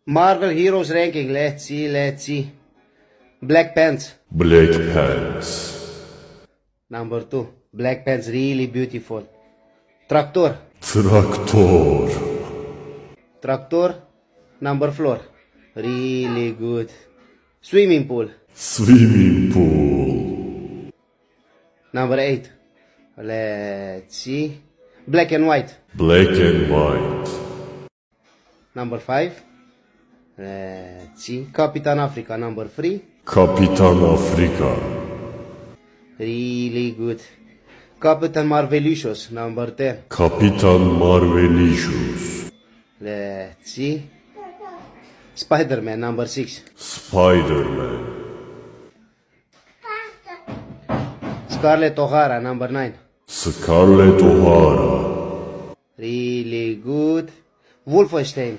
Marvel Heroes ranking. Let's see. Black Pants. Black Pants. Number 2. Black Pants, really beautiful. Tractor. Tractor. Number 4. Really good. Swimming pool. Number 8. Let's see. Black and white. Number 5. Let's see. Captain Africa. Number 3. Capitan Africa. Really good. Captain Marvelicious. Number 10. Capitan Marvelicious. Let's see. Spider-Man. Number 6. Spider-Man. Scarlett O'Hara. Number 9. Scarlett O'Hara. Really good. Wolfenstein.